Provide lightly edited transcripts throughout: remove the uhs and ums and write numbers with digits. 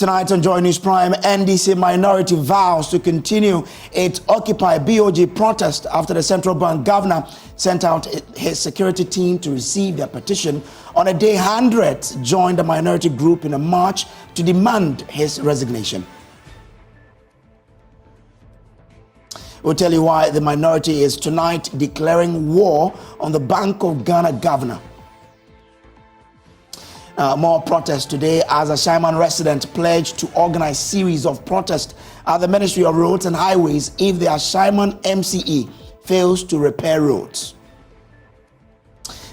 Tonight on Joy News Prime, NDC minority vows to continue its Occupy BOG protest after the central bank governor sent out his security team to receive their petition. On a day, hundreds joined the minority group in a march to demand his resignation. We'll tell you why the minority is tonight declaring war on the Bank of Ghana governor. More protests today as Ashaiman residents pledged to organize series of protests at the Ministry of Roads and Highways if the Ashaiman MCE fails to repair roads.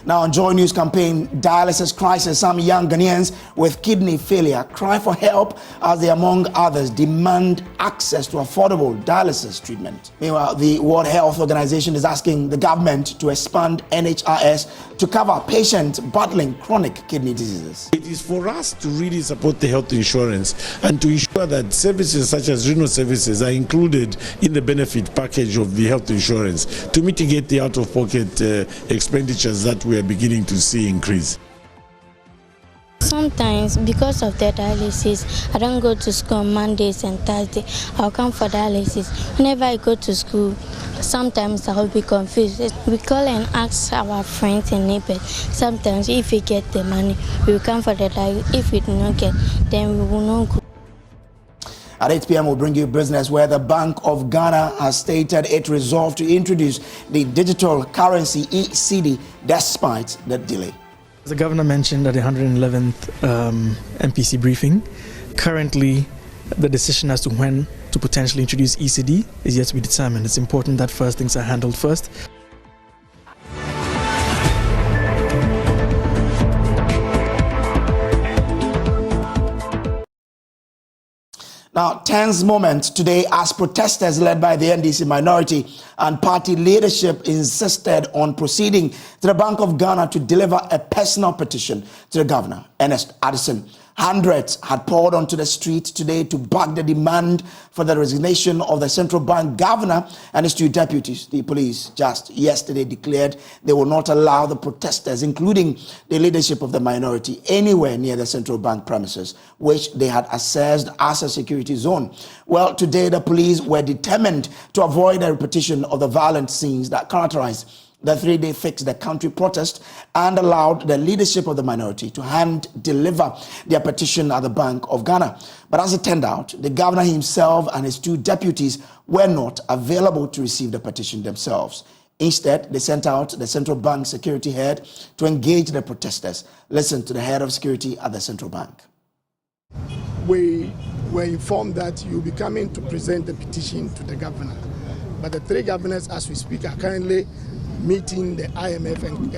Now on Joy News campaign, dialysis crisis, some young Ghanaians with kidney failure cry for help as they, among others, demand access to affordable dialysis treatment. Meanwhile, the World Health Organization is asking the government to expand NHIS to cover patients battling chronic kidney diseases. It is for us to really support the health insurance and to ensure that services such as renal services are included in the benefit package of the health insurance to mitigate the out-of-pocket expenditures that we are beginning to see increase. Sometimes, because of the dialysis, I don't go to school on Mondays and Thursdays. I'll come for dialysis. Whenever I go to school, sometimes I'll be confused. We call and ask our friends and neighbors. Sometimes, if we get the money, we will come for the dialysis. If we do not get, then we will not go. At 8 p.m. we'll bring you business where the Bank of Ghana has stated it resolved to introduce the digital currency ECD despite the delay. The governor mentioned at the 111th MPC briefing, currently the decision as to when to potentially introduce ECD is yet to be determined. It's important that first things are handled first. Now, tense moment today as protesters led by the NDC minority and party leadership insisted on proceeding to the Bank of Ghana to deliver a personal petition to the governor, Ernest Addison. Hundreds had poured onto the street today to back the demand for the resignation of the central bank governor and his two deputies. The police just yesterday declared they will not allow the protesters, including the leadership of the minority, anywhere near the central bank premises, which they had assessed as a security zone. Well, today the police were determined to avoid a repetition of the violent scenes that characterized the three-day Fix the Country protest and allowed the leadership of the minority to hand-deliver their petition at the Bank of Ghana. But as it turned out, the governor himself and his two deputies were not available to receive the petition themselves. Instead, they sent out the central bank security head to engage the protesters. Listen to the head of security at the central bank. We were informed that you'll be coming to present the petition to the governor. But the three governors, as we speak, are currently meeting the IMF and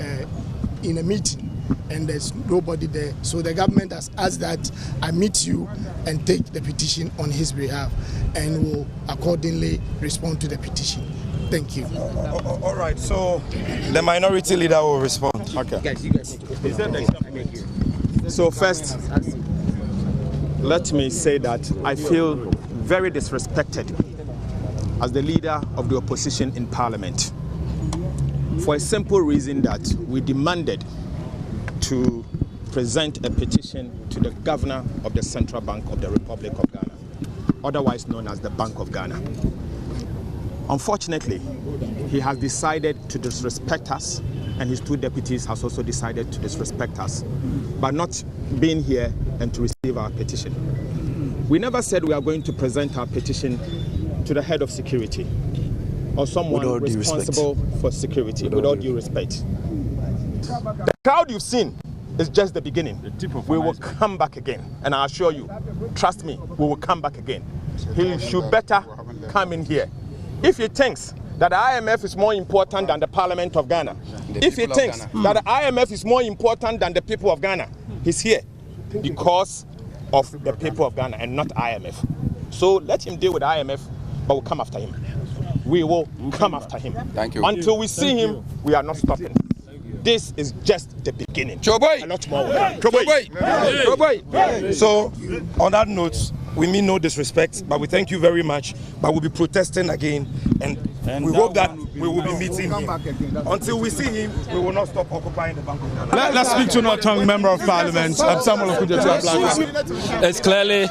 in a meeting, and there's nobody there. So the government has asked that I meet you and take the petition on his behalf, and will accordingly respond to the petition. Thank you. All right, so the minority leader will respond. Okay. So first, let me say that I feel very disrespected as the leader of the opposition in Parliament, for a simple reason that we demanded to present a petition to the governor of the Central Bank of the Republic of Ghana, otherwise known as the Bank of Ghana. Unfortunately, he has decided to disrespect us, and his two deputies has also decided to disrespect us by not being here and to receive our petition. We never said we are going to present our petition to the head of security or someone responsible for security, with all due respect. The crowd you've seen is just the beginning. We will come back again, and I assure you, trust me, we will come back again. He should better come in here. If he thinks that the IMF is more important than the Parliament of Ghana, if he thinks that the IMF is more important than the people of Ghana, he's here because of the people of Ghana and not IMF. So let him deal with the IMF, but we'll come after him. We will come after him. Thank you. Until we see him, we are not stopping. This is just the beginning. Choboy! A lot more. Choboy! So, on that note, we mean no disrespect, but we thank you very much. But we'll be protesting again, and we hope that we will be meeting him. Until we see him, we will not stop occupying the Bank of Ghana. Let's speak to Norton Member of Parliament, Samuel Okudzeto. It's clearly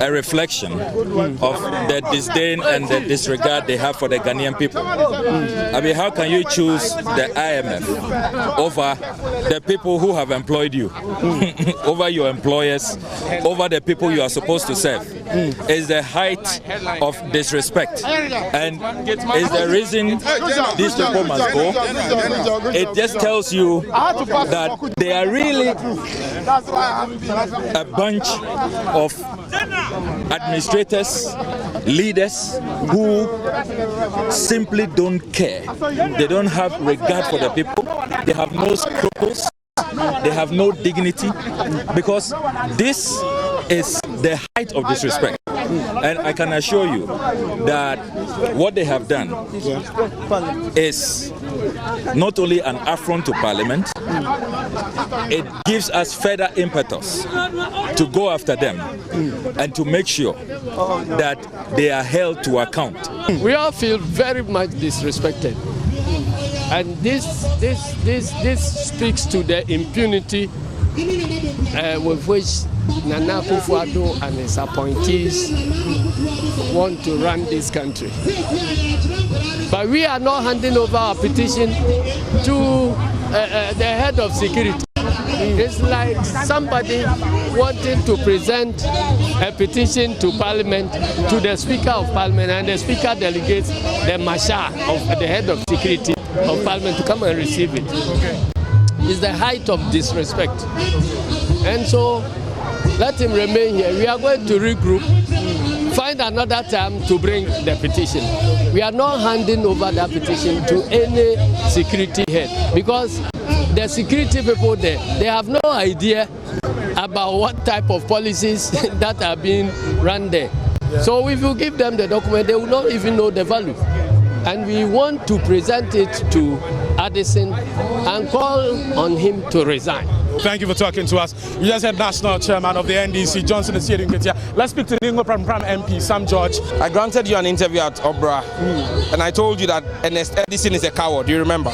a reflection of the disdain and the disregard they have for the Ghanaian people. I mean, how can you choose the IMF over the people who have employed you, over your employers, over the people you are supposed to serve? Is the height of disrespect, and is the reason these people must go. It just tells you that they are really a bunch of administrators, leaders who simply don't care. They don't have regard for the people. They have no scruples. They have no dignity, because this is the height of disrespect. And I can assure you that what they have done is not only an affront to Parliament, it gives us further impetus to go after them and to make sure that they are held to account. We all feel very much disrespected. And this speaks to the impunity with which Nana Akufo-Addo and his appointees want to run this country. But we are not handing over our petition to the head of security. It's like somebody wanting to present a petition to Parliament, to the Speaker of Parliament, and the Speaker delegates the Marshal of the head of security of Parliament to come and receive it. It's the height of disrespect. And so let him remain here. We are going to regroup, find another time to bring the petition. We are not handing over that petition to any security head, because the security people there, they have no idea about what type of policies that are being run there. Yeah. So if you give them the document, they will not even know the value. And we want to present it to Addison and call on him to resign. Thank you for talking to us. You just had National Chairman of the NDC, Johnson is here in Ketia. Let's speak to the Ningo Pram MP, Sam George. I granted you an interview at Obra, and I told you that Ernest Edison is a coward. Do you remember?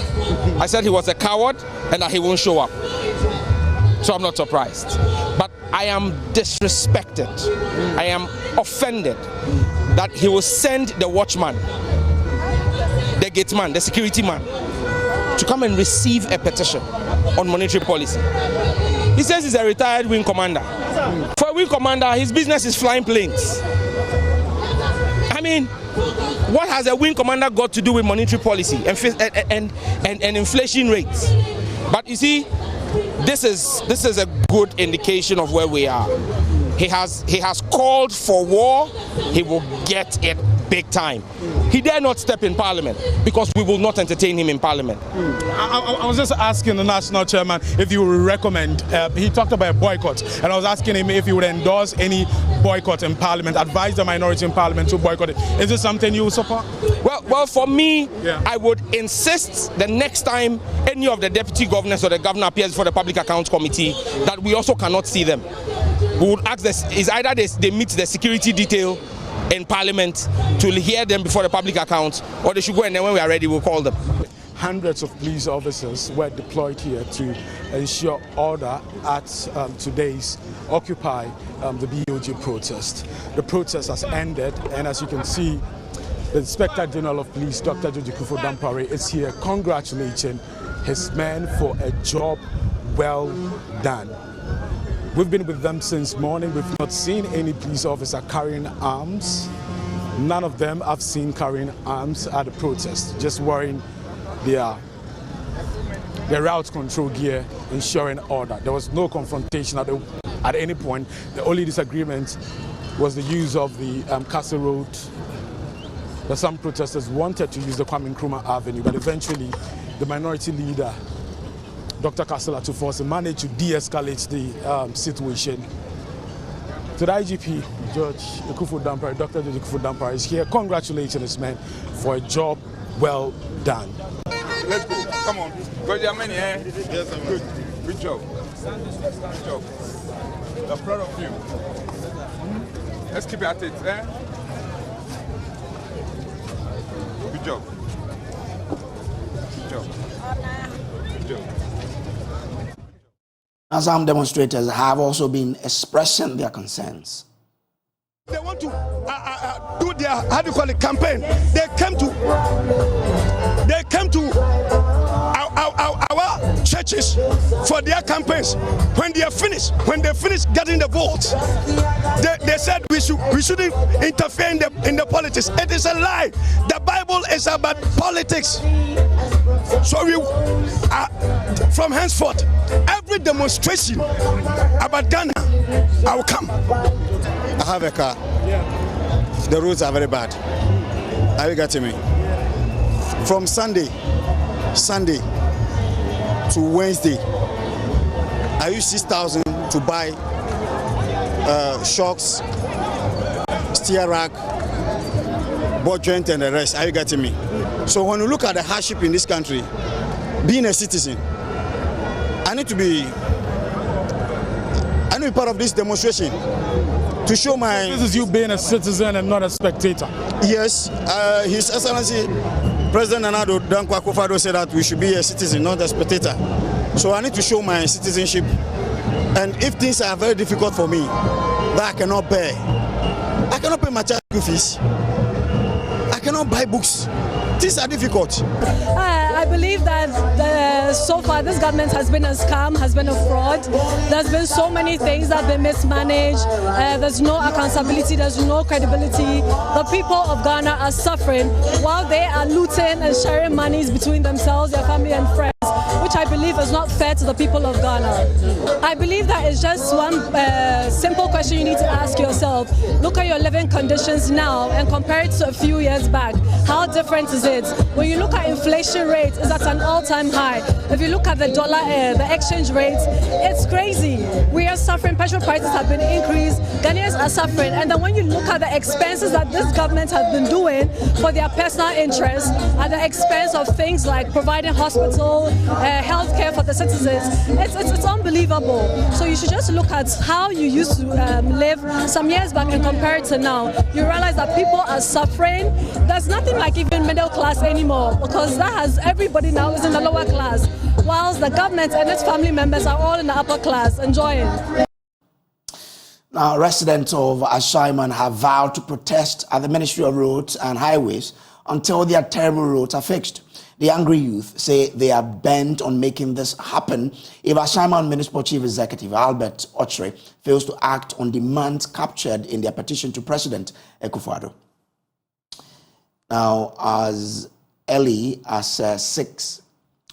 I said he was a coward and that he won't show up. So I'm not surprised. But I am disrespected. I am offended that he will send the watchman, the gate man, the security man, to come and receive a petition on monetary policy. He says he's a retired wing commander. For a wing commander, his business is flying planes. I mean, what has a wing commander got to do with monetary policy and inflation rates? But you see, this is a good indication of where we are. He has called for war. He will get it big time. He dare not step in Parliament because we will not entertain him in Parliament. I was just asking the National Chairman if he would recommend, he talked about a boycott, and I was asking him if he would endorse any boycott in Parliament, advise the minority in Parliament to boycott it. Is this something you would support? Well, for me, I would insist the next time any of the deputy governors or the governor appears for the Public Accounts Committee that we also cannot see them. We would ask this, is either they meet the security detail in Parliament to hear them before the public accounts, or they should go and then when we are ready we'll call them. Hundreds of police officers were deployed here to ensure order at today's Occupy the BOG protest. The protest has ended, and as you can see, the Inspector General of Police, Dr. George Kufuor-Dampare, is here congratulating his men for a job well done. We've been with them since morning. We've not seen any police officer carrying arms. None of them have seen carrying arms at the protest, just wearing their route control gear, ensuring order. There was no confrontation at any point. The only disagreement was the use of the Castle Road. That some protesters wanted to use the Kwame Nkrumah Avenue, but eventually the minority leader, Dr. Castle Atuforse, managed to de-escalate the situation. So the IGP, Dr. George Kufuor-Dampare, is here congratulating his men for a job well done. Let's go. Come on. Go Germany, eh? Yes, I'm good. Good job. Good job. I'm proud of you. Let's keep at it, eh? Good job. Now, some demonstrators have also been expressing their concerns. They want to do their, how do you call it, campaign. They came to our churches for their campaigns. When they finish getting the votes, they said we shouldn't interfere in the politics. It is a lie. The Bible is about politics. So we, from henceforth, every demonstration about Ghana, I will come. I have a car. The roads are very bad. Are you getting me? From Sunday to Wednesday, I used 6,000 to buy shocks, steer rack, board joint, and the rest. Are you getting me? So when you look at the hardship in this country, being a citizen, I need to be part of this demonstration to show my... This is you being a citizen and not a spectator. Yes, His Excellency President Nana Dankwa Akufo-Addo said that we should be a citizen, not a spectator. So I need to show my citizenship. And if things are very difficult for me, that I cannot bear, I cannot pay my child fees, I cannot buy books. Things are difficult. I believe that so far this government has been a scam, has been a fraud. There's been so many things that have been mismanaged. There's no accountability, there's no credibility. The people of Ghana are suffering while they are looting and sharing monies between themselves, their family and friends, which I believe is not fair to the people of Ghana. I believe that it's just one simple question you need to ask yourself. Look at your living conditions now and compare it to a few years back. How different is it? When you look at inflation rate, it's at an all-time high. If you look at the dollar, the exchange rate, it's crazy. We are suffering. Petrol prices have been increased. Ghanaians are suffering. And then when you look at the expenses that this government has been doing for their personal interests at the expense of things like providing hospital, health care for the citizens, it's unbelievable. So you should just look at how you used to live some years back and compare it to now. You realize that people are suffering. There's nothing like even middle class anymore, because that has everybody now is in the lower class, whilst the government and its family members are all in the upper class enjoying. Now, residents of Ashaiman have vowed to protest at the Ministry of Roads and Highways until their terrible roads are fixed. The angry youth say they are bent on making this happen if Ashaiman Municipal Chief Executive Albert Ochre fails to act on demands captured in their petition to President Akufo-Addo. Now, as early as 6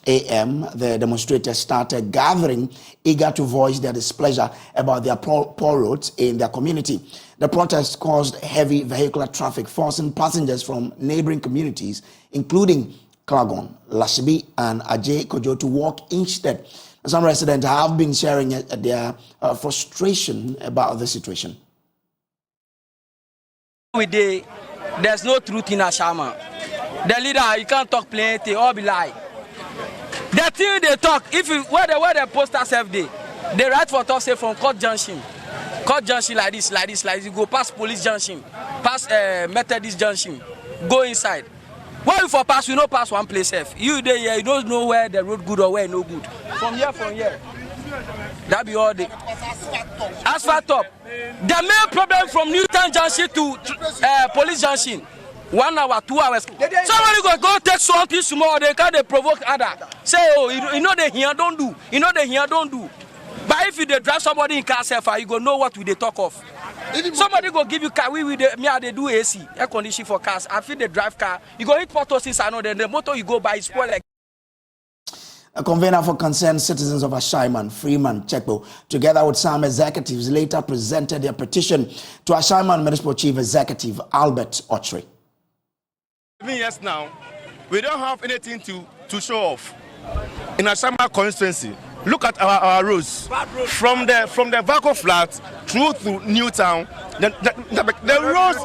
a.m., the demonstrators started gathering, eager to voice their displeasure about their poor roads in their community. The protests caused heavy vehicular traffic, forcing passengers from neighboring communities, including Klagon, Lashibi, and Ajay Kojo, to walk instead. Some residents have been sharing their frustration about the situation. There's no truth in Ashaiman. The leader, you can't talk plenty, all be lie. The thing they talk, if you where the posters have they write for us say from Court Junction like this, you go past Police Junction, past Methodist Junction, go inside. Where you for pass, you no pass one place safe. You there, you don't know where the road good or where no good. From here. That be all the asphalt top. The main problem from Newtown Junction to Police Junction, 1 hour, 2 hours. Somebody go take something small, they can't provoke other. Say, oh, you know they here don't do. You know they here don't do. But if you drive somebody in car safer, you go know what we they talk of. Somebody go give you car, they do AC, air conditioning for cars. I feel they drive car. You go hit Porto since I know then the motor you go buy is spoil like. A convener for concerned citizens of Ashaiman, Freeman Chekbo, together with some executives, later presented their petition to Ashaiman Municipal Chief Executive Albert Ochre. 7 years now, we don't have anything to show off in Ashaiman constituency. Look at our roads from the Vaco flat through to Newtown. The roads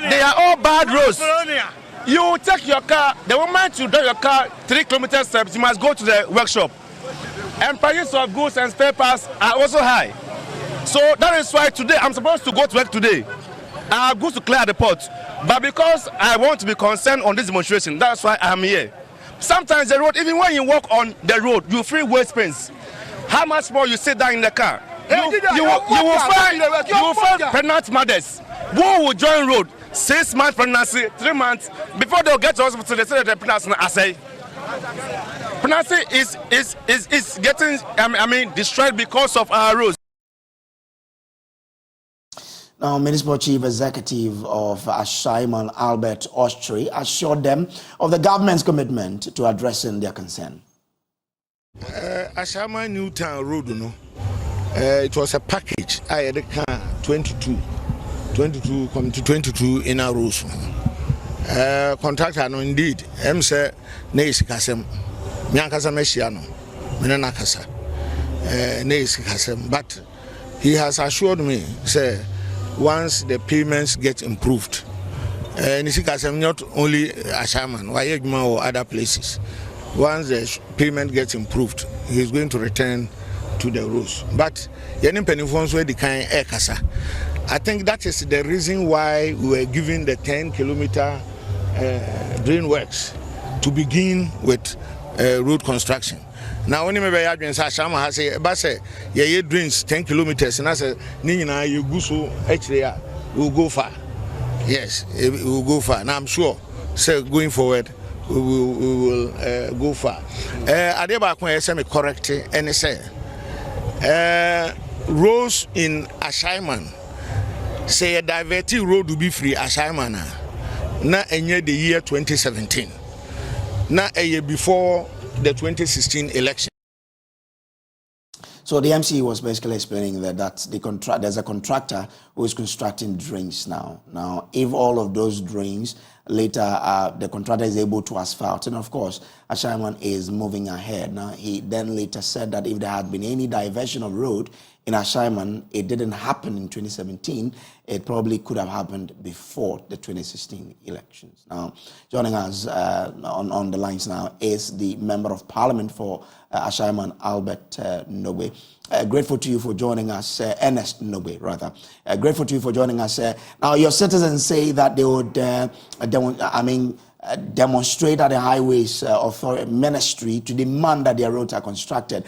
they are all bad roads. You take your car, the moment you drive your car 3 kilometers steps, you must go to the workshop. And prices of goods and spare parts are also high. So that is why today I'm supposed to go to work today. I have goods to clear the port. But because I want to be concerned on this demonstration, that's why I'm here. Sometimes the road, even when you walk on the road, you feel waist pains. How much more you sit down in the car? You will find pregnant mothers who will join road 6 months pregnancy, 3 months before they'll get to hospital. They say that the pregnancy, I say, pregnancy is getting destroyed because of our roads. Now, Municipal Chief Executive of Ashaiman, Albert Ostry, assured them of the government's commitment to addressing their concern. Ashaiman Newtown Road, it was a package. I had a car 22 come to 22 in a rows. Contractor, no, indeed. Say, Neis Kasem, Miankasa Messiano, Menanakasa, Neis Kasem. But he has assured me, say, once the payments get improved, Nisikasem not only Ashaiman, Wayegma or other places, once the payment gets improved, he is going to return to the rules. But I think that is the reason why we were given the 10-kilometer drain works to begin with road construction. Now, when you have Ashaiman has a bus, yeah, drains 10 kilometers, and I said, Nina, you go so actually will go far. Yes, it will go far. Now, I'm sure, so going forward, we will go far. I did back when I said me correct, and I say, roads in Ashaiman, say a diverted road will be free Ashaiman na enye the year 2017, na a year before the 2016 election. So the MC was basically explaining that there's a contractor who is constructing drains now. Now, if all of those drains later the contractor is able to asphalt, and of course, Ashaiman is moving ahead. Now, he then later said that if there had been any diversion of road in Ashaiman, it didn't happen in 2017. It probably could have happened before the 2016 elections. Now, joining us on the lines now is the Member of Parliament for Ashaiman, Albert Nobe. Grateful to you for joining us, Ernest Nobe, rather. Grateful to you for joining us. Now, your citizens say that they would, demonstrate at the Highways Authority Ministry to demand that their roads are constructed.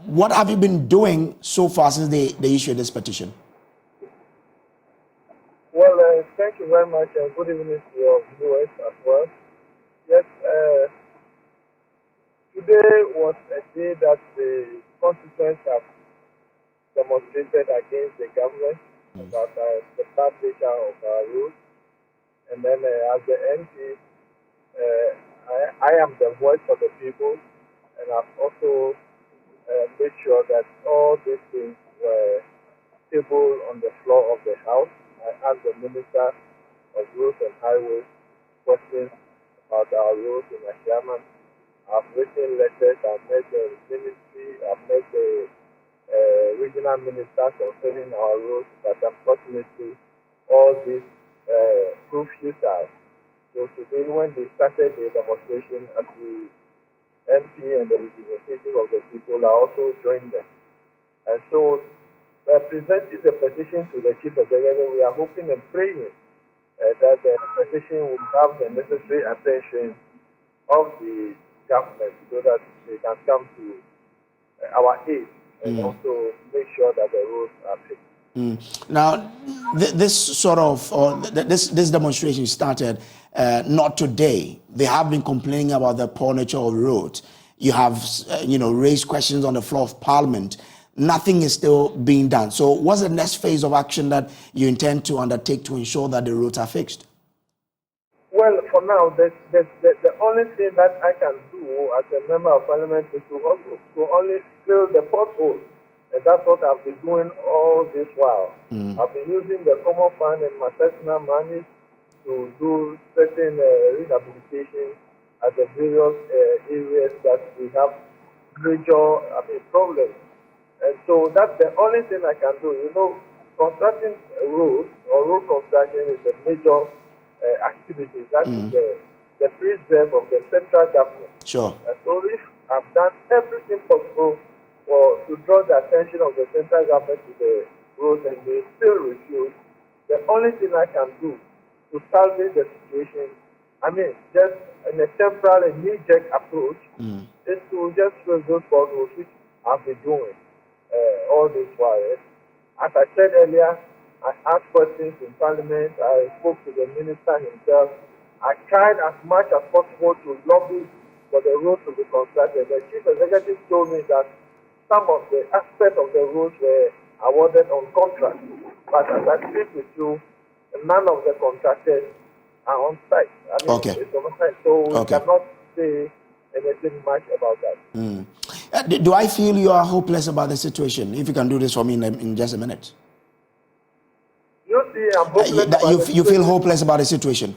What have you been doing so far since they issued this petition? Well, thank you very much, and good evening to your viewers as well. Yes, today was a day that the constituents have demonstrated against the government about the bad nature of our roads. And then as the MP, I am the voice of the people, and I've also made sure that all these things were tabled on the floor of the House. I asked the Minister of Roads and Highways questions about our roads in Ashaiman. I've written letters, I've met the ministry, I've met the regional minister concerning our roads, but unfortunately all these proof futile. So today when they started the demonstration at the MP and the representative of the people, I also joined them. And so presenting the petition to the Chief Executive, we are hoping and praying that the petition will have the necessary attention of the government so that they can come to our aid and also make sure that the roads are fixed. Now, this demonstration started not today. They have been complaining about the poor nature of roads. You have, raised questions on the floor of Parliament. Nothing is still being done. So what's the next phase of action that you intend to undertake to ensure that the roads are fixed? Well, for now, the only thing that I can do as a member of Parliament is to only fill the potholes. And that's what I've been doing all this while. I've been using the common fund and my personal money to do certain rehabilitation at the various areas that we have major problems. And so that's the only thing I can do. Constructing roads or road construction is a major activity. That is the preserve of the central government. Sure. And so if I've done everything possible to draw the attention of the central government to the roads and they still refuse, the only thing I can do to salvage the situation just in a temporal and knee-jerk approach, is to just fill those potholes which I've been doing all this while. As I said earlier, I asked questions in Parliament. I spoke to the minister himself. I tried as much as possible to lobby for the road to be constructed. The chief executive told me that some of the aspects of the roads were awarded on contract. But as I speak with you, none of the contractors are on site. It's on site, so we cannot say anything much about that. Do I feel you are hopeless about the situation? If you can do this for me in just a minute. You see, I'm hopeless. You feel hopeless about the situation?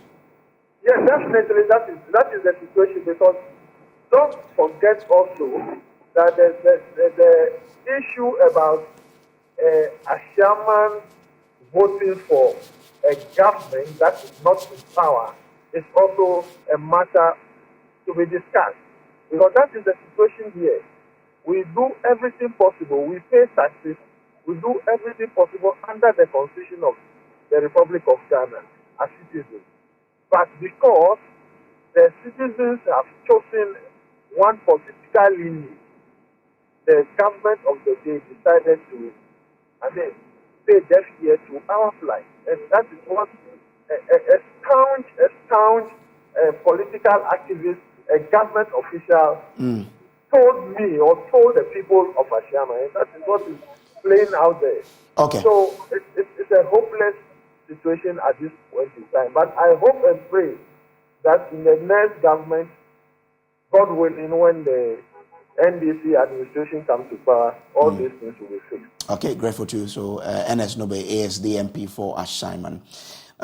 Yes, definitely. That is the situation, because don't forget also that the issue about Ashaiman voting for a government that is not in power is also a matter to be discussed. Because that is the situation here. We do everything possible. We pay taxes. We do everything possible under the Constitution of the Republic of Ghana as citizens. But because the citizens have chosen one political lineage, the government of the day decided to pay deaf ear to our plight. And that is what a staunch political activist, a government official, told me or told the people of Ashaiman. And that is what is playing out there. Okay. So it's a hopeless situation at this point in time. But I hope and pray that in the next government, God willing, when the NDC administration comes to power, all these things will be fixed. Okay, grateful to you. So, NS Nobe, ASD MP for Ashaiman.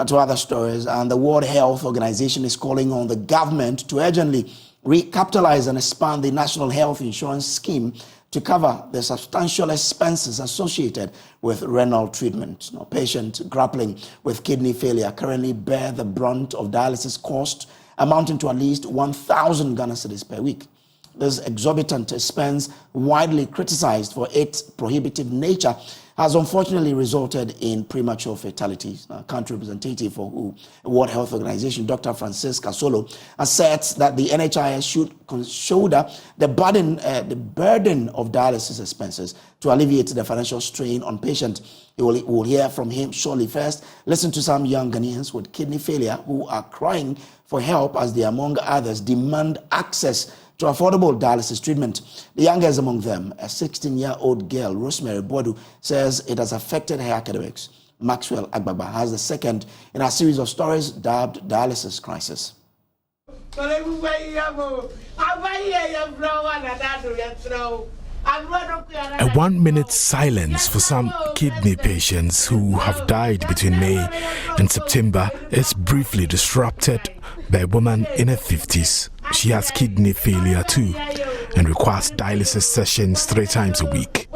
To other stories, and the World Health Organization is calling on the government to urgently recapitalize and expand the National Health Insurance Scheme to cover the substantial expenses associated with renal treatment. Now, patients grappling with kidney failure currently bear the brunt of dialysis cost, amounting to at least 1,000 Ghana cedis per week. This exorbitant expense, widely criticized for its prohibitive nature, has unfortunately resulted in premature fatalities. Country representative for World Health Organization, Dr. Francis Kasolo, asserts that the NHIS should shoulder the burden of dialysis expenses to alleviate the financial strain on patients. We'll hear from him shortly. First, listen to some young Ghanaians with kidney failure who are crying for help as they, among others, demand access to affordable dialysis treatment. The youngest among them, a 16-year-old girl, Rosemary Bodu, says it has affected her academics. Maxwell Agbagba has the second in a series of stories dubbed Dialysis Crisis. A 1-minute silence for some kidney patients who have died between May and September is briefly disrupted by a woman in her 50s. She has kidney failure too and requires dialysis sessions 3 times a week.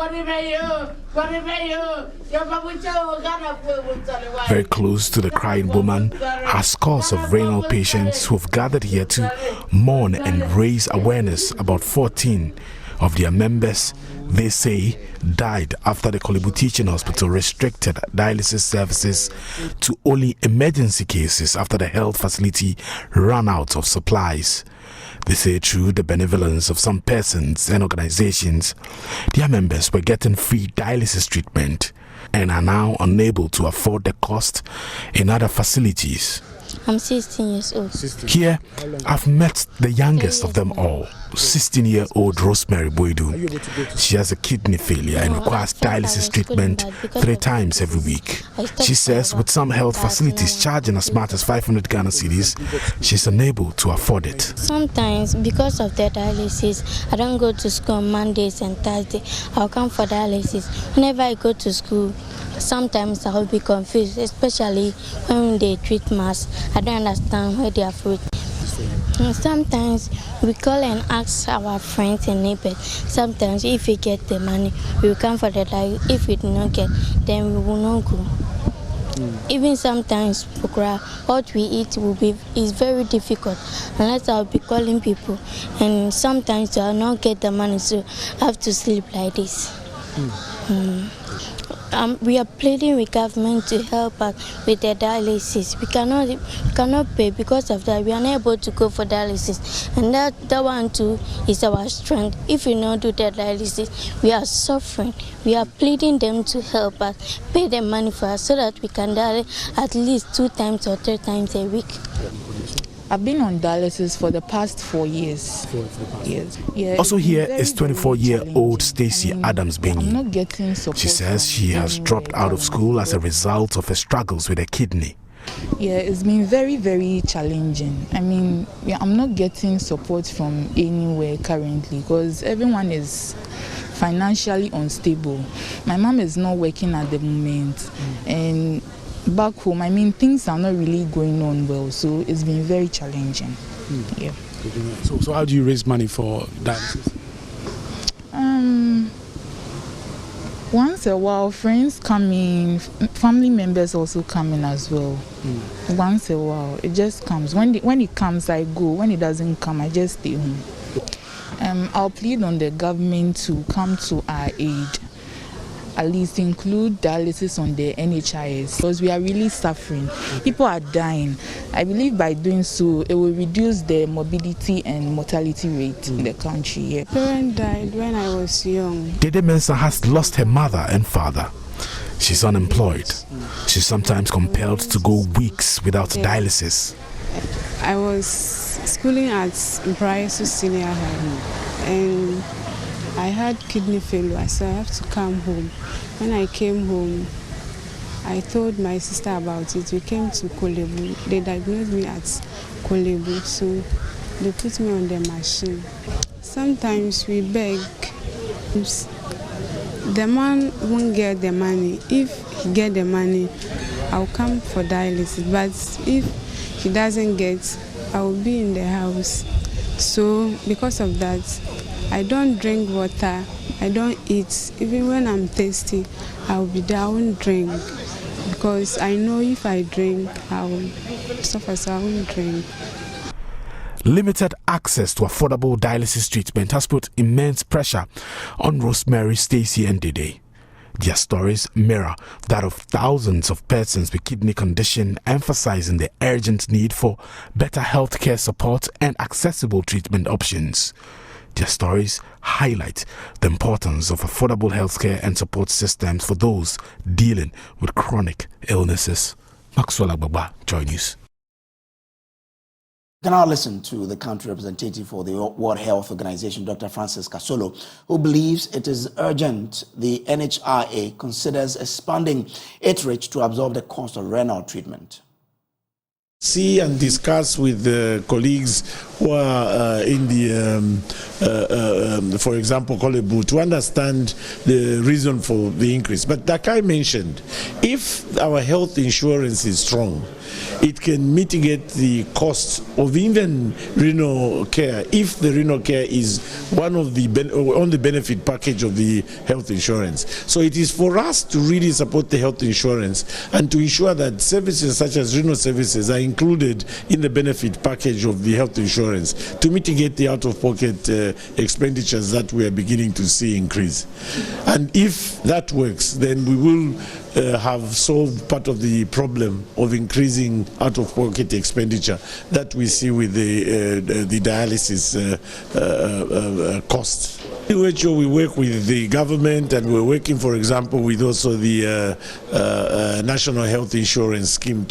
Very close to the crying woman are scores of renal patients who have gathered here to mourn and raise awareness about 14 of their members, they say, died after the Kolebu Teaching Hospital restricted dialysis services to only emergency cases after the health facility ran out of supplies. They say through the benevolence of some persons and organizations, their members were getting free dialysis treatment and are now unable to afford the cost in other facilities. I'm 16 years old. Here, I've met the youngest of them all, 16-year-old Rosemary Boidu. She has a kidney failure and requires dialysis treatment 3 times every week. She says with some health facilities charging as much as 500 Ghana cedis, she's unable to afford it. Sometimes, because of the dialysis, I don't go to school on Mondays and Thursdays. I'll come for dialysis. Whenever I go to school, sometimes I'll be confused, especially when they treat mass. I don't understand where they are fruit. Sometimes we call and ask our friends and neighbors. Sometimes if we get the money, we will come for the dialysis. If we do not get, then we will not go. Even sometimes, what we eat is very difficult unless I'll be calling people. And sometimes I'll not get the money, so I have to sleep like this. we are pleading with government to help us with the dialysis. We cannot pay because of that. We are not able to go for dialysis, and that one too is our strength. If we not do the dialysis, we are suffering. We are pleading them to help us, pay the money for us so that we can dial at least 2 times or 3 times a week. I've been on dialysis for the past 4 years. Yeah, also here is 24-year-old Stacey Adams Benny. I'm not getting support. She says she has dropped out of school as a result of her struggles with her kidney. Yeah, it's been very, very challenging. I mean, I'm not getting support from anywhere currently because everyone is financially unstable. My mom is not working at the moment, and back home, I mean, things are not really going on well, so it's been very challenging. Yeah. So how do you raise money for dialysis? Once a while, friends come in, family members also come in as well. Once a while, it just comes. When it comes, I go. When it doesn't come, I just stay home. I'll plead on the government to come to our aid. At least include dialysis on the NHIS because we are really suffering. People are dying. I believe by doing so, it will reduce the morbidity and mortality rate in the country. Yeah. My parents died when I was young. Dede Mensah has lost her mother and father. She's unemployed. She's sometimes compelled to go weeks without dialysis. I was schooling at Briarsu Senior High, and I had kidney failure, so I have to come home. When I came home, I told my sister about it. We came to Kolebu. They diagnosed me at Kolebu, so they put me on the machine. Sometimes we beg. The man won't get the money. If he get the money, I'll come for dialysis. But if he doesn't get, I will be in the house. So because of that, I don't drink water, I don't eat. Even when I'm thirsty, I'll be there, I won't drink. Because I know if I drink, I will suffer, so I won't drink. Limited access to affordable dialysis treatment has put immense pressure on Rosemary, Stacey and Dede. Their stories mirror that of thousands of persons with kidney condition, emphasizing the urgent need for better healthcare support and accessible treatment options. Their stories highlight the importance of affordable healthcare and support systems for those dealing with chronic illnesses. Maxwell Agbagba, Joy News. We can now listen to the country representative for the World Health Organization, Dr. Francis Kasolo, who believes it is urgent the NHRA considers expanding its reach to absorb the cost of renal treatment. See and discuss with the colleagues who are in the, for example, Kolebu, to understand the reason for the increase. But like I mentioned, if our health insurance is strong, it can mitigate the cost of even renal care if the renal care is one of the on the benefit package of the health insurance. So it is for us to really support the health insurance and to ensure that services such as renal services are included in the benefit package of the health insurance to mitigate the out-of-pocket expenditures that we are beginning to see increase. And if that works, then we will have solved part of the problem of increasing out-of-pocket expenditure that we see with the dialysis cost. In which we work with the government, and we're working, for example, with also the National Health Insurance Scheme.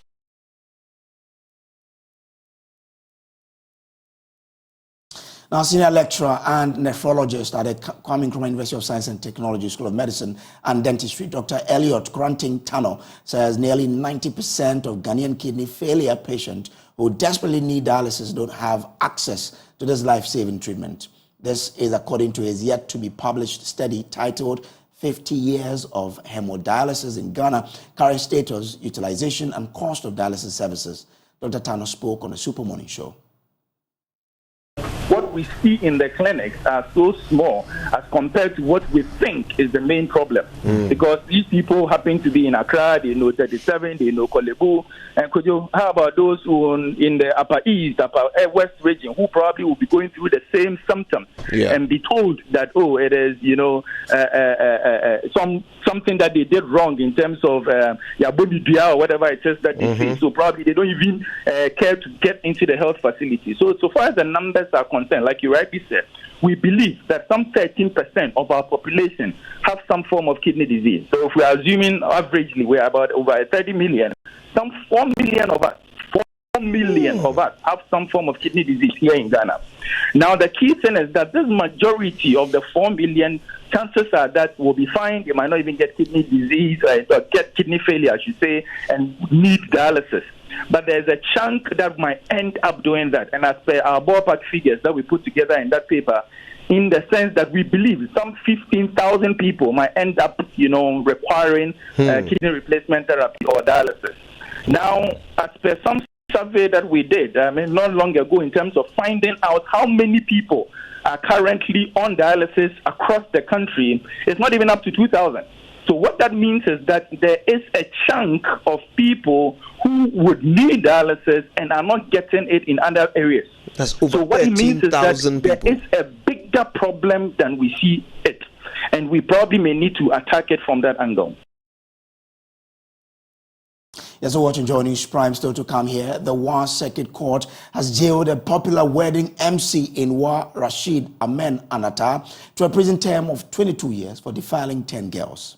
Now, senior lecturer and nephrologist at the Kwame Nkrumah University of Science and Technology School of Medicine and Dentistry, Dr. Elliot Granting Tano, says nearly 90% of Ghanaian kidney failure patients who desperately need dialysis don't have access to this life-saving treatment. This is according to his yet-to-be-published study titled 50 Years of Hemodialysis in Ghana, Current Status, Utilization and Cost of Dialysis Services. Dr. Tano spoke on the Super Morning Show. What we see in the clinics are so small as compared to what we think is the main problem. Because these people happen to be in Accra, they know 37, they know Kolebu, and how about those who in the Upper East, Upper West region, who probably will be going through the same symptoms and be told that, oh, it is, something that they did wrong in terms of Yabobi or whatever it is that they say. So probably they don't even care to get into the health facility. So far as the numbers are concerned, like you rightly said, we believe that some 13% of our population have some form of kidney disease. So if we are assuming averagely we are about over 30 million, some 4 million of us have some form of kidney disease here in Ghana. Now, the key thing is that this majority of the 4 million, chances are that will be fine. They might not even get kidney disease or get kidney failure, I should say, and need dialysis. But there's a chunk that might end up doing that. And as per our ballpark figures that we put together in that paper, in the sense that we believe some 15,000 people might end up, requiring kidney replacement therapy or dialysis. Now, as per some survey that we did, not long ago, in terms of finding out how many people are currently on dialysis across the country, it's not even up to 2,000. So what that means is that there is a chunk of people who would need dialysis and are not getting it in other areas. That's over so what it means is that people. There is a bigger problem than we see it. And we probably may need to attack it from that angle. Yes, so watching Joy News Prime still to come here. The Wa Circuit Court has jailed a popular wedding MC in Wa, Rashid Amen Anata, to a prison term of 22 years for defiling 10 girls.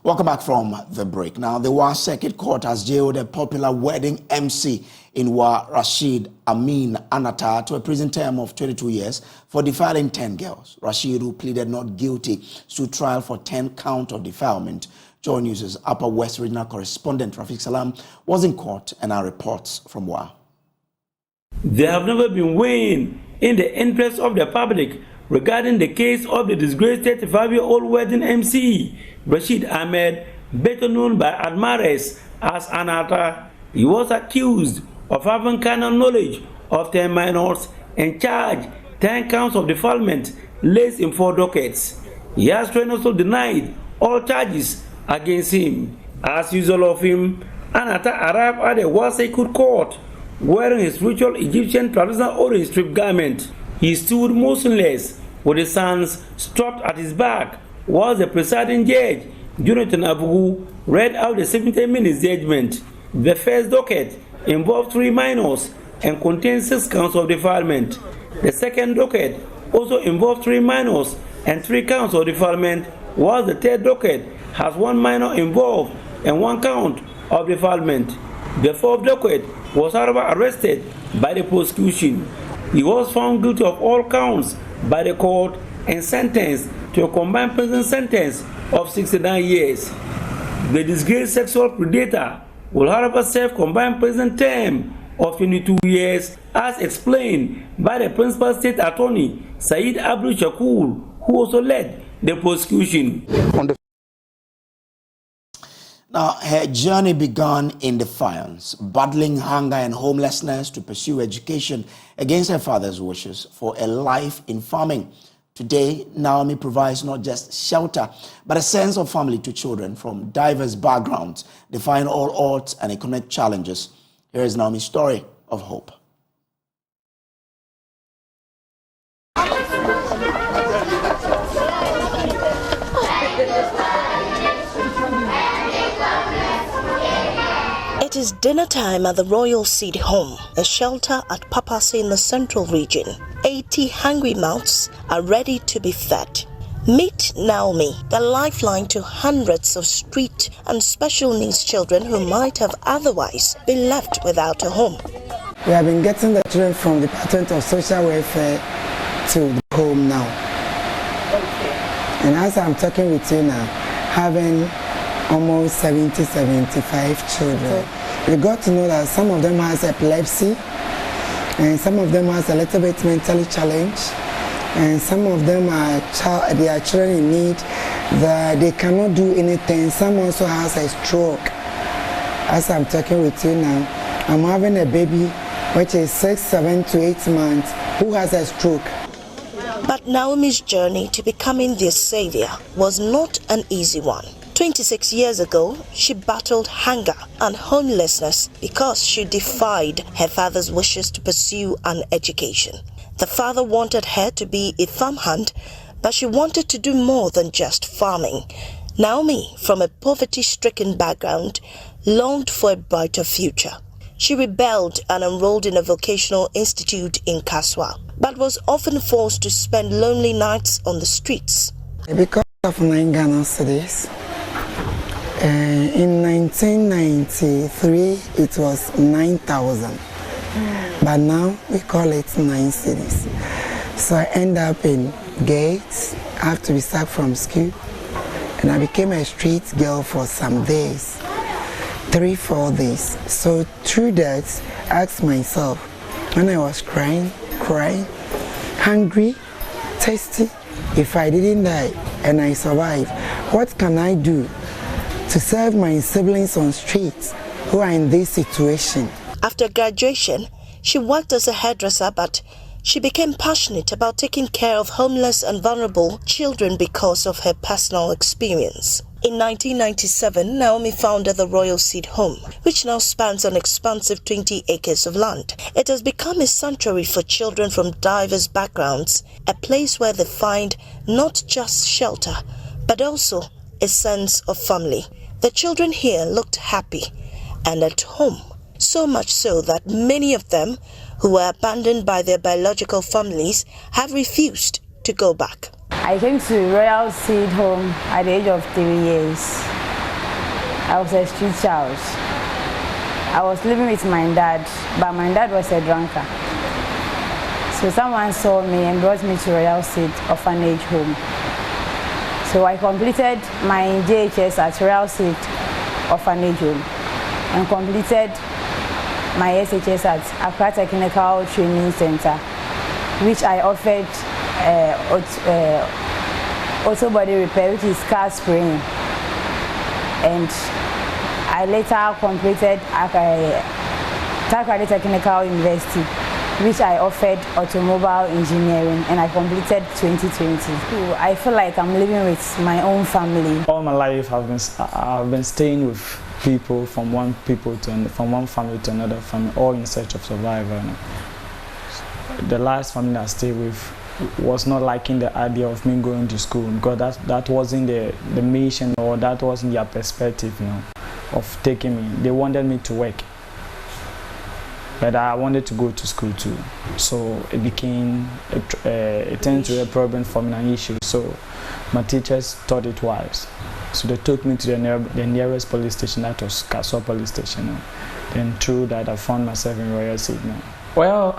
Welcome back from the break. Now, the Wa Circuit Court has jailed a popular wedding MC in Wa, Rashid Amin Anata, to a prison term of 22 years for defiling 10 girls. Rashid, who pleaded not guilty, stood trial for 10 counts of defilement. Joy News' Upper West Regional correspondent Rafiq Salam was in court and our reports from Wa. They have never been weighing in the interest of the public regarding the case of the disgraced 35-year-old wedding MC, Rashid Ahmed, better known by admirers as Anata. He was accused of having carnal knowledge of 10 minors and charged 10 counts of defilement laced in 4 dockets. He has strenuously denied all charges against him. As usual of him, Anata arrived at the Wa Circuit Court wearing his ritual Egyptian traditional orange strip garment. He stood motionless with his hands strapped at his back while the presiding judge, Jonathan Abugu, read out the 70-minute judgment. The first docket involved 3 minors and contained 6 counts of defilement. The second docket also involved 3 minors and 3 counts of defilement, while the third docket has 1 minor involved and 1 count of defilement. The fourth docket was, however, arrested by the prosecution. He was found guilty of all counts by the court and sentenced to a combined prison sentence of 69 years. The disgraced sexual predator will, however, serve combined prison term of 22 years, as explained by the principal state attorney, Said Abdul Shakur, who also led the prosecution. Now, her journey began in defiance, battling hunger and homelessness to pursue education against her father's wishes for a life in farming. Today, Naomi provides not just shelter, but a sense of family to children from diverse backgrounds, defying all odds and economic challenges. Here is Naomi's story of hope. It is dinner time at the Royal Seed Home, a shelter at Papase in the Central Region. 80 hungry mouths are ready to be fed. Meet Naomi, the lifeline to hundreds of street and special needs children who might have otherwise been left without a home. We have been getting the children from the Department of Social Welfare to the home now. And as I'm talking with you now, having almost 75 children. We got to know that some of them has epilepsy, and some of them has a little bit mentally challenged, and some of them they are children in need that they cannot do anything. Some also has a stroke. As I'm talking with you now, I'm having a baby which is 6, 7 to 8 months who has a stroke. But Naomi's journey to becoming their savior was not an easy one. 26 years ago, she battled hunger and homelessness because she defied her father's wishes to pursue an education. The father wanted her to be a farmhand, but she wanted to do more than just farming. Naomi, from a poverty-stricken background, longed for a brighter future. She rebelled and enrolled in a vocational institute in Kaswa, but was often forced to spend lonely nights on the streets. Because of 9 Ghana cedis, in 1993 it was 9,000, but now we call it 9 cedis. So I end up in Gates, I have to be sacked from school, and I became a street girl for some days. 3-4 days. So through that, I asked myself, when I was crying, hungry, thirsty, if I didn't die and I survive, what can I do to serve my siblings on streets who are in this situation? After graduation, she worked as a hairdresser, but she became passionate about taking care of homeless and vulnerable children because of her personal experience. In 1997, Naomi founded the Royal Seed Home, which now spans an expansive 20 acres of land. It has become a sanctuary for children from diverse backgrounds, a place where they find not just shelter, but also a sense of family. The children here looked happy and at home, so much so that many of them, who were abandoned by their biological families, have refused to go back. I came to Royal Seed Home at the age of 3 years. I was a street child. I was living with my dad, but my dad was a drunkard. So someone saw me and brought me to Royal Seed Orphanage Home. So I completed my JHS at Royal Seed Orphanage Home and completed my SHS at Accra Technical Training Center, which I offered auto body repair, which is car spraying. And I later completed Accra Technical University, which I offered automobile engineering, and I completed 2020. So I feel like I'm living with my own family. All my life I've been staying with people from one family to another family, all in search of survival. The last family I stayed with was not liking the idea of me going to school, because that wasn't the mission, or that wasn't their perspective, of taking me. They wanted me to work, but I wanted to go to school too. So it became it turned to a problem for me, an issue. So my teachers thought it was. So they took me to the nearest police station, that was Kaswa police station. Then through that, I found myself in Royal Seed now. Well,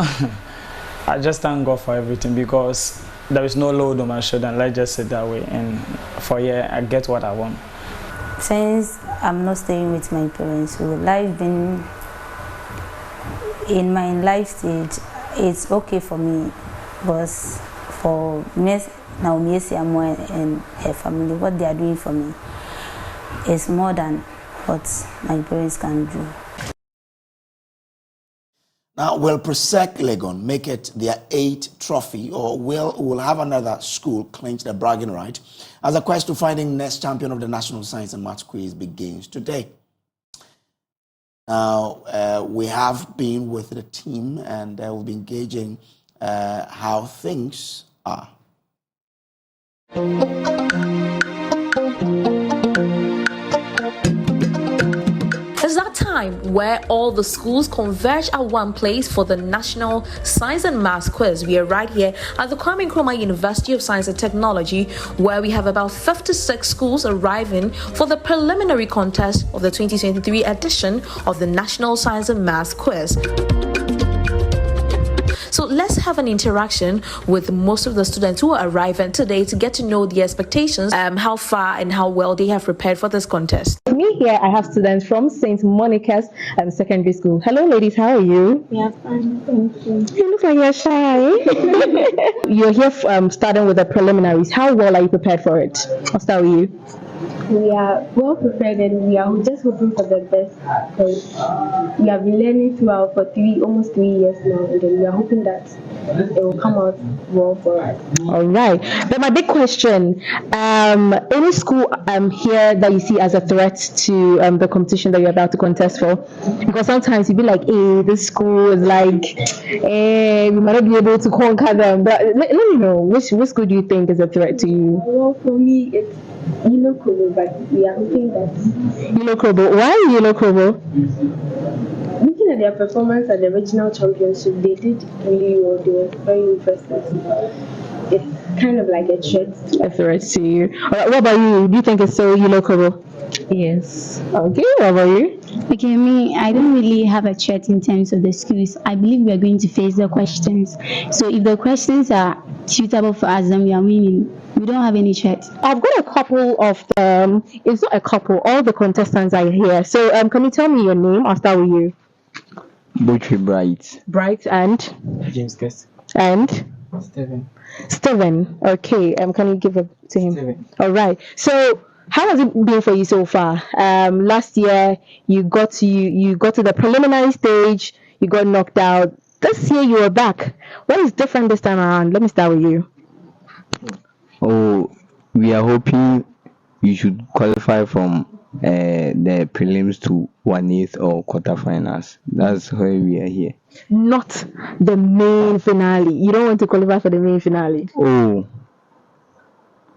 I just thank God for everything, because there is no load on my shoulder, and let's just say that way. And for I get what I want. Since I'm not staying with my parents, so life been in my life stage, it's okay for me, because for Naomi and her family, what they are doing for me is more than what my parents can do. Now, will Presec Legon make it their 8th trophy, or will have another school clinch the bragging right as the quest to finding next champion of the National Science and Maths Quiz begins today? Now, we have been with the team, and we'll be engaging how things are. It's that time where all the schools converge at one place for the National Science and Maths Quiz. We are right here at the Kwame Nkrumah University of Science and Technology, where we have about 56 schools arriving for the preliminary contest of the 2023 edition of the National Science and Maths Quiz. So let's have an interaction with most of the students who are arriving today to get to know the expectations, how far and how well they have prepared for this contest. Me here, I have students from St. Monica's Secondary School. Hello, ladies. How are you? Yeah, fine. Thank you. You look like you're shy. You're here starting with the preliminaries. How well are you prepared for it? I'll start with you. We are well prepared and we are just hoping for the best because we have been learning throughout for almost 3 years now, and then we are hoping that it will come out well for us. All right. But my big question, any school here that you see as a threat to the competition that you're about to contest for? Because sometimes you'd be like, hey, this school is like, we might not be able to conquer them. But let me know, which school do you think is a threat to you? Well, for me, it's Yellow Kobo, but we are hoping that... Yellow Kobo? Why Yellow Kobo? Looking at their performance at the regional championship, they did really well. They were very impressive. It's kind of like a threat. A threat to you. All right, what about you? Do you think it's so Yellow Kobo? Yes. Okay, what about you? Okay, me, I don't really have a threat in terms of the schools. I believe we are going to face the questions. So if the questions are suitable for us, then we are winning. We don't have any threat. I've got a couple of them. It's not a couple. All the contestants are here. So can you tell me your name? I'll start with you. Butchie Bright. Bright and? James Guest. And? Steven. Okay. Can you give it to him? Steven. All right. So how has it been for you so far? Last year you got to the preliminary stage. You got knocked out. This year you were back. What is different this time around? Let me start with you. Oh, we are hoping you should qualify from the prelims to 1/8 or quarterfinals. That's why we are here. Not the main finale. You don't want to qualify for the main finale. Oh,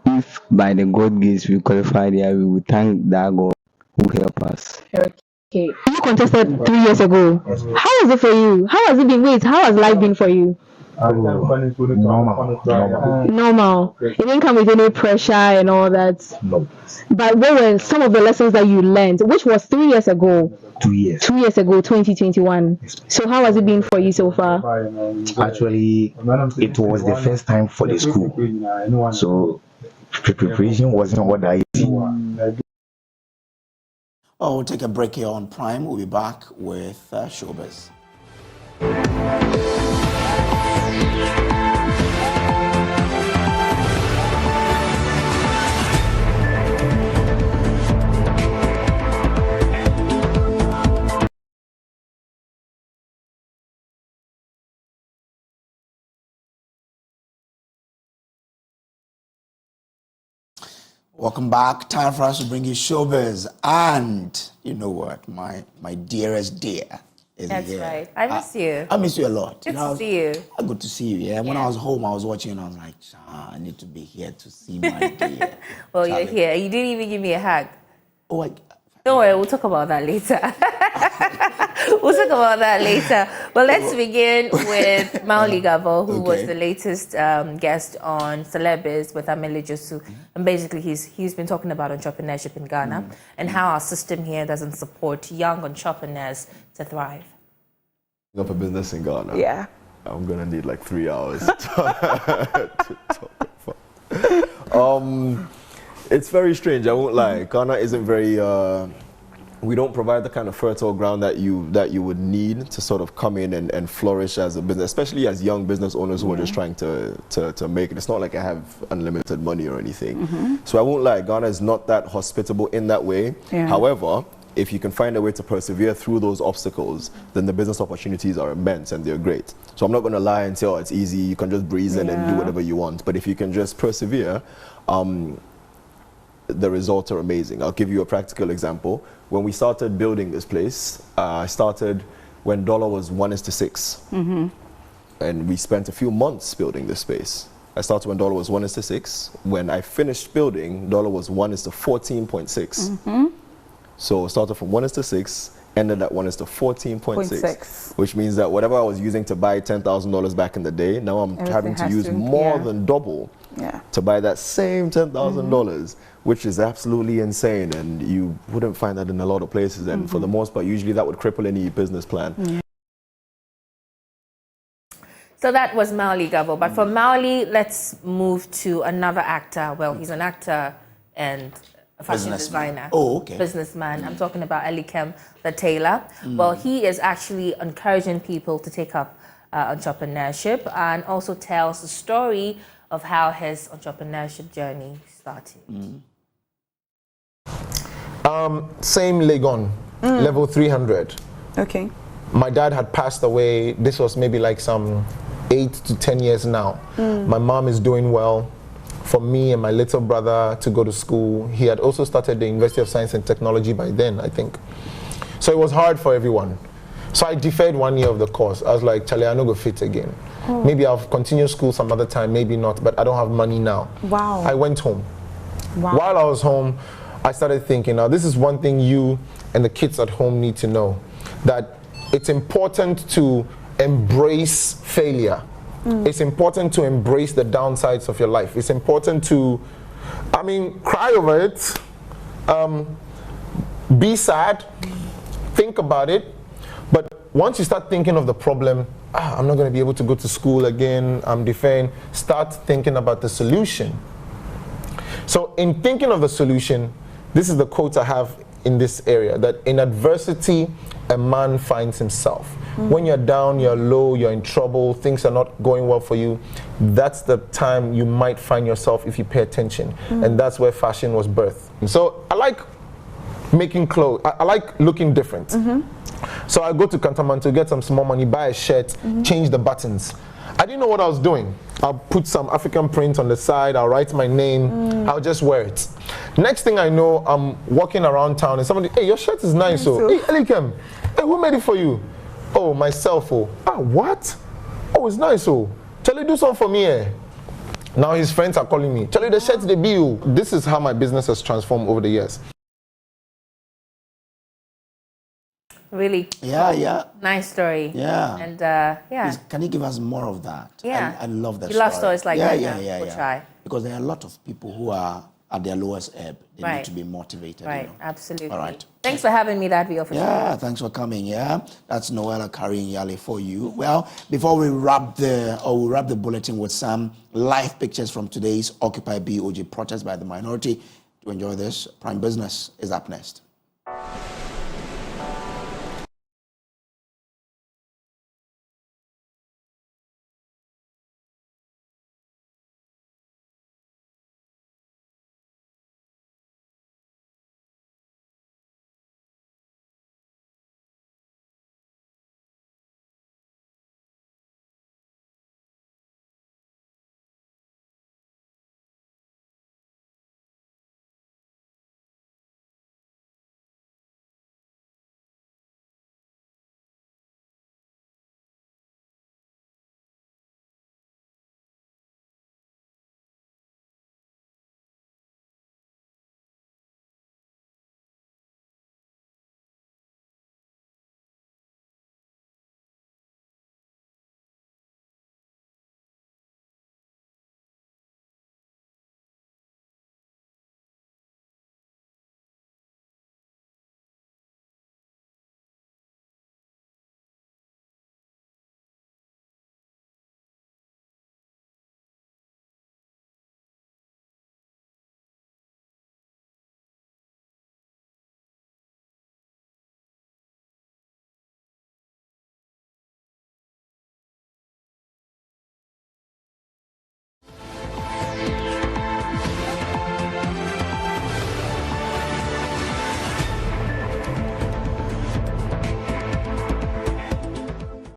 if by the God grace we qualify there, we will thank that God who helped us. Okay. You contested 3 years ago. How was it for you? How has it been? Wait, how has life been for you? Normal. It didn't come with any pressure and all that. No. But what were some of the lessons that you learned, which was 3 years ago? 2 years. 2 years ago, 2021. So how has it been for you so far? Actually, it was the first time for the school, so preparation wasn't what I see. Oh, we'll take a break here on Prime. We'll be back with Showbiz. Welcome back. Time for us to bring you Showbiz. And you know what? My dearest dear is That's here. right. I miss you. I miss you a lot. Good to see you. Good to see you, yeah. When I was home, I was watching and I was like, I need to be here to see my dear. Well, you're here. You didn't even give me a hug. Oh, don't worry, we'll talk about that later. We'll talk about that later. But let's begin with Maoli Gavo, who was the latest guest on Celebs with Amele Josu. And basically, he's been talking about entrepreneurship in Ghana and how our system here doesn't support young entrepreneurs to thrive. Up a business in Ghana. Yeah. I'm gonna need like 3 hours to talk about. It's very strange, I won't lie. Ghana isn't very we don't provide the kind of fertile ground that you would need to sort of come in and flourish as a business, especially as young business owners who are just trying to make it. It's not like I have unlimited money or anything. So I won't lie, Ghana is not that hospitable in that way. Yeah. However, if you can find a way to persevere through those obstacles, then the business opportunities are immense and they're great. So I'm not going to lie and say, oh, it's easy, you can just breeze in and do whatever you want. But if you can just persevere, the results are amazing. I'll give you a practical example. When we started building this place, I started when dollar was 1:6. And we spent a few months building this space. I started when dollar was 1:6. When I finished building, dollar was 1:14.6. So started from 1:6, ended at 1:14.6, which means that whatever I was using to buy $10,000 back in the day, now I'm having to use more than double to buy that same $10,000, which is absolutely insane, and you wouldn't find that in a lot of places. And for the most part, usually that would cripple any business plan. So So that was Maoli Gabo. But from Maoli, let's move to another actor. Well, he's an actor and a fashion designer. Oh, okay. Businessman. I'm talking about Elikem, the tailor. Well, he is actually encouraging people to take up entrepreneurship and also tells the story of how his entrepreneurship journey started. Same Legon, level 300. Okay. My dad had passed away. This was maybe like some 8 to 10 years now. My mom is doing well. For me and my little brother to go to school, he had also started the University of Science and Technology by then, I think. So it was hard for everyone. So I deferred 1 year of the course. I was like, Charlie, I'm not going to fit again. Maybe I'll continue school some other time, maybe not, but I don't have money now. Wow. I went home. Wow. While I was home, I started thinking, now this is one thing you and the kids at home need to know, that it's important to embrace failure. It's important to embrace the downsides of your life. It's important to, cry over it, be sad, think about it, but once you start thinking of the problem, I'm not going to be able to go to school again, I'm deferring, start thinking about the solution. So in thinking of the solution, this is the quote I have in this area, that in adversity, a man finds himself. When you're down, you're low, you're in trouble, things are not going well for you, that's the time you might find yourself if you pay attention. And that's where fashion was birthed. So I like making clothes, I like looking different. So I go to Kantaman to get some small money, buy a shirt, change the buttons. I didn't know what I was doing. I'll put some African print on the side, I'll write my name, I'll just wear it. Next thing I know, I'm walking around town and somebody, hey, your shirt is nice. Hey, Elikem, hey, who made it for you? Oh, myself. What? Oh, it's nice. Charlie, do something for me. Now his friends are calling me. Charlie, the shirt's the bill. This is how my business has transformed over the years. Really nice story. And Can you give us more of that? I love that. You love stories like that. We'll try. Because there are a lot of people who are at their lowest ebb. They need to be motivated. Right, absolutely. All right. Thanks for having me, that official. Thanks for coming. That's Noella carrying Yale for you. Well, before we wrap the bulletin with some live pictures from today's Occupy BOG protest by the minority. To enjoy this, Prime Business is up next.